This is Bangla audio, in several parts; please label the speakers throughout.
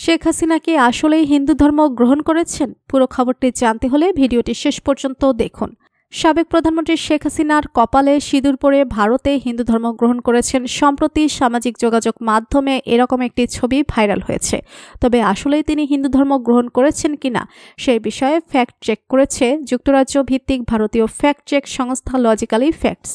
Speaker 1: শেখ হাসিনা কি আসলেই হিন্দু ধর্ম গ্রহণ করেছেন? পুরো খবরটি জানতে হলে ভিডিওটি শেষ পর্যন্ত দেখুন। সাবেক প্রধানমন্ত্রী শেখ হাসিনার কপালে সিঁদুর পরে ভারতে হিন্দু ধর্ম গ্রহণ করেছেন। সম্প্রতি সামাজিক যোগাযোগ মাধ্যমে এরকম একটি ছবি ভাইরাল হয়েছে। তবে আসলেই তিনি হিন্দু ধর্ম গ্রহণ করেছেন কিনা সেই বিষয়ে ফ্যাক্ট চেক করেছে যুক্তরাজ্য ভিত্তিক ভারতীয় ফ্যাক্ট চেক সংস্থা লজিক্যালি ফ্যাক্টস।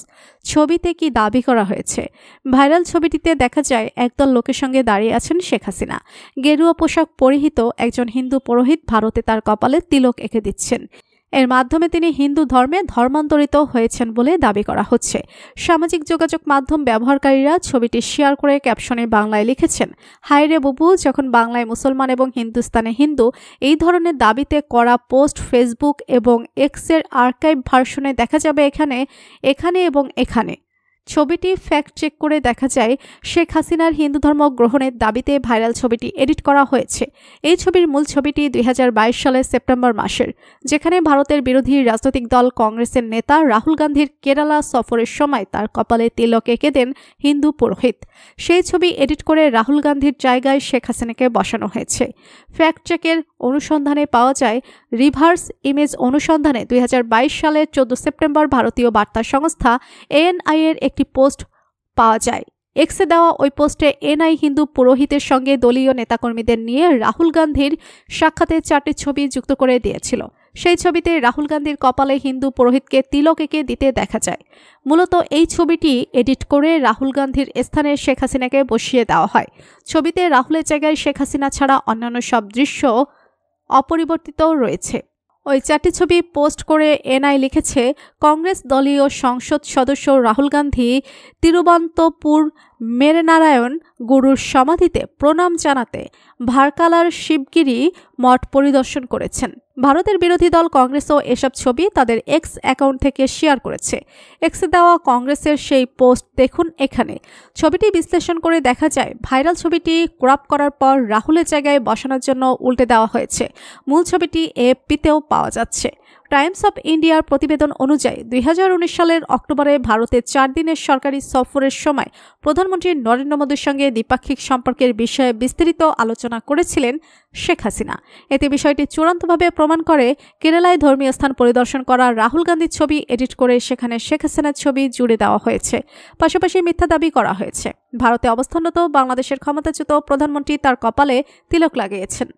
Speaker 1: ছবিতে কি দাবি করা হয়েছে? ভাইরাল ছবিটিতে দেখা যায় একদল লোকের সঙ্গে দাঁড়িয়ে আছেন শেখ হাসিনা। গেরুয়া পোশাক পরিহিত একজন হিন্দু পুরোহিত ভারতে তার কপালে তিলক এঁকে দিচ্ছেন। এর মাধ্যমে তিনি হিন্দু ধর্মে ধর্মান্তরিত হয়েছেন বলে দাবি করা হচ্ছে। সামাজিক যোগাযোগ মাধ্যম ব্যবহারকারীরা ছবিটি শেয়ার করে ক্যাপশনে বাংলায় লিখেছেন, হায়রে বুবু, যখন বাংলায় মুসলমান এবং হিন্দুস্তানে হিন্দু এই ধরনের দাবিতে করা পোস্ট ফেসবুক এবং এক্সের আর্কাইভ ভার্সনে দেখা যাবে এখানে এবং এখানে। ছবিটি ফ্যাক্ট চেক করে দেখা যায় শেখ হাসিনার হিন্দু ধর্ম গ্রহণের দাবিতে ভাইরাল ছবিটি এডিট করা হয়েছে। এই ছবির মূল ছবিটি 2022 সালের সেপ্টেম্বর মাসের, যেখানে ভারতের বিরোধী রাজনৈতিক দল কংগ্রেসের নেতা রাহুল গান্ধীর কেরালা সফরের সময় তার কপালে তিলক এঁকে দেন হিন্দু পুরোহিত। সেই ছবি এডিট করে রাহুল গান্ধীর জায়গায় শেখ হাসিনাকে বসানো হয়েছে। ফ্যাক্ট চেকের অনুসন্ধানে পাওয়া যায়, রিভার্স ইমেজ অনুসন্ধানে 2022 সালের 14 সেপ্টেম্বর ভারতীয় বার্তা সংস্থা ANI এর একটি পোস্ট পাওয়া যায়। এক্সে দেওয়া ওই পোস্টে এনআই হিন্দু পুরোহিতের সঙ্গে দলীয় নেতাকর্মীদের নিয়ে রাহুল গান্ধীর সাক্ষাতের 4টি ছবি যুক্ত করে দিয়েছিল। সেই ছবিতে রাহুল গান্ধীর কপালে হিন্দু পুরোহিতকে তিলক এঁকে দিতে দেখা যায়। মূলত এই ছবিটি এডিট করে রাহুল গান্ধীর স্থানে শেখ হাসিনাকে বসিয়ে দেওয়া হয়। ছবিতে রাহুলের জায়গায় শেখ হাসিনা ছাড়া অন্যান্য সব দৃশ্য অপরিবর্তিত রয়েছে। ওই 4টি ছবি পোস্ট করে এনআই লিখেছে, কংগ্রেস দলীয় সংসদ সদস্য রাহুল গান্ধী তিরুবন্তপুর মেরনারায়ণ গুরুর সমাধিতে প্রণাম জানাতে ভারকালার শিবগিরি মঠ পরিদর্শন করেছেন। ভারতের বিরোধী দল কংগ্রেসও এসব ছবি তাদের এক্স অ্যাকাউন্ট থেকে শেয়ার করেছে। এক্সে দেওয়া কংগ্রেসের সেই পোস্ট দেখুন এখানে। ছবিটি বিশ্লেষণ করে দেখা যায় ভাইরাল ছবিটি ক্রপ করার পর রাহুলের জায়গায় বসানোর জন্য উল্টে দেওয়া হয়েছে। মূল ছবিটি AFP-তেও পাওয়া যাচ্ছে। টাইমস অফ ইন্ডিয়ার প্রতিবেদন অনুযায়ী 2019 সালের অক্টোবরে ভারতে 4 দিনের সরকারি সফরের সময় প্রধানমন্ত্রী নরেন্দ্র মোদীর সঙ্গে দ্বিপাক্ষিক সম্পর্কের বিষয়ে বিস্তারিত আলোচনা করেছিলেন শেখ হাসিনা। এতে বিষয়টি চূড়ান্তভাবে প্রমাণ করে কেরালায় ধর্মীয় স্থান পরিদর্শন করা রাহুল গান্ধীর ছবি এডিট করে সেখানে শেখ হাসিনার ছবি জুড়ে দেওয়া হয়েছে। পাশাপাশি মিথ্যা দাবি করা হয়েছে ভারতে অবস্থানরত বাংলাদেশের ক্ষমতাচ্যুত প্রধানমন্ত্রী তার কপালে তিলক লাগিয়েছেন।